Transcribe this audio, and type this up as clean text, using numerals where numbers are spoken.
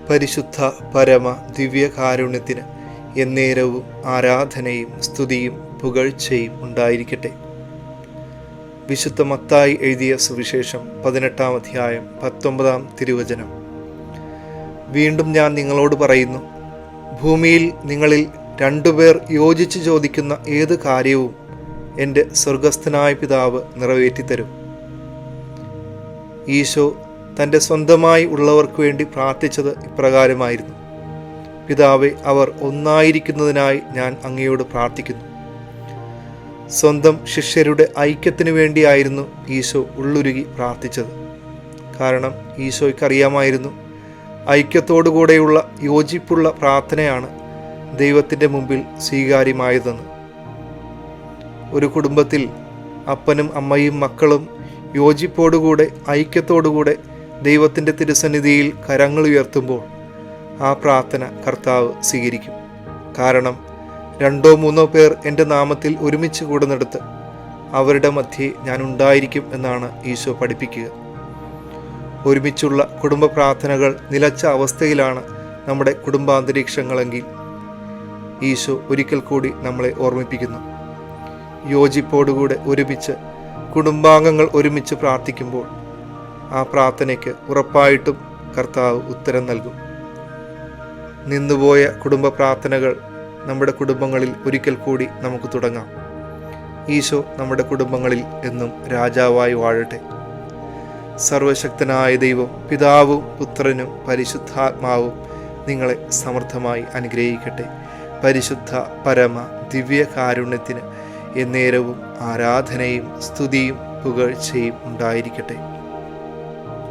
പരിശുദ്ധ പരമ ദിവ്യകാരുണ്യത്തിന് എന്നേരവും ആരാധനയും സ്തുതിയും പുകഴ്ചയും ഉണ്ടായിരിക്കട്ടെ. വിശുദ്ധ മത്തായി എഴുതിയ സുവിശേഷം 18-ാം അധ്യായം 19-ാം തിരുവചനം. വീണ്ടും ഞാൻ നിങ്ങളോട് പറയുന്നു, ഭൂമിയിൽ നിങ്ങളിൽ 2 പേർ യോജിച്ച് ചോദിക്കുന്ന ഏത് കാര്യവും എൻ്റെ സ്വർഗസ്ഥനായ പിതാവ് നിറവേറ്റിത്തരും. ഈശോ തൻ്റെ സ്വന്തമായി ഉള്ളവർക്ക് വേണ്ടി പ്രാർത്ഥിച്ചത് ഇപ്രകാരമായിരുന്നു: പിതാവേ, അവർ ഒന്നായിരിക്കുന്നതിനായി ഞാൻ അങ്ങയോട് പ്രാർത്ഥിക്കുന്നു. സ്വന്തം ശിഷ്യരുടെ ഐക്യത്തിനു വേണ്ടിയായിരുന്നു ഈശോ ഉള്ളുരുകി പ്രാർത്ഥിച്ചത്. കാരണം ഈശോയ്ക്കറിയാമായിരുന്നു, ഐക്യത്തോടുകൂടെയുള്ള യോജിപ്പുള്ള പ്രാർത്ഥനയാണ് ദൈവത്തിൻ്റെ മുമ്പിൽ സ്വീകാര്യമായതെന്ന്. ഒരു കുടുംബത്തിൽ അപ്പനും അമ്മയും മക്കളും യോജിപ്പോടുകൂടെ ഐക്യത്തോടുകൂടെ ദൈവത്തിൻ്റെ തിരുസന്നിധിയിൽ കരങ്ങൾ ഉയർത്തുമ്പോൾ ആ പ്രാർത്ഥന കർത്താവ് സ്വീകരിക്കും. കാരണം 2-3 പേർ എൻ്റെ നാമത്തിൽ ഒരുമിച്ച് കൂടുന്നിടത്ത് അവരുടെ മധ്യേ ഞാൻ ഉണ്ടായിരിക്കും എന്നാണ് ഈശോ പഠിപ്പിക്കുക. ഒരുമിച്ചുള്ള കുടുംബ പ്രാർത്ഥനകൾ നിലച്ച അവസ്ഥയിലാണ് നമ്മുടെ കുടുംബാന്തരീക്ഷങ്ങളെങ്കിൽ ഈശോ ഒരിക്കൽ കൂടി നമ്മളെ ഓർമ്മിപ്പിക്കുന്നു. യോജിപ്പോടുകൂടെ ഒരുമിച്ച് കുടുംബാംഗങ്ങൾ ഒരുമിച്ച് പ്രാർത്ഥിക്കുമ്പോൾ ആ പ്രാർത്ഥനയ്ക്ക് ഉറപ്പായിട്ടും കർത്താവ് ഉത്തരം നൽകും. നിന്നുപോയ കുടുംബ പ്രാർത്ഥനകൾ നമ്മുടെ കുടുംബങ്ങളിൽ ഒരിക്കൽ കൂടി നമുക്ക് തുടങ്ങാം. ഈശോ നമ്മുടെ കുടുംബങ്ങളിൽ എന്നും രാജാവായി വാഴട്ടെ. സർവശക്തനായ ദൈവം പിതാവും പുത്രനും പരിശുദ്ധാത്മാവും നിങ്ങളെ സമൃദ്ധമായി അനുഗ്രഹിക്കട്ടെ. പരിശുദ്ധ പരമ ദിവ്യകാരുണ്യത്തിന് എന്നേരവും ആരാധനയും സ്തുതിയും പുകഴ്ചയും ഉണ്ടായിരിക്കട്ടെ.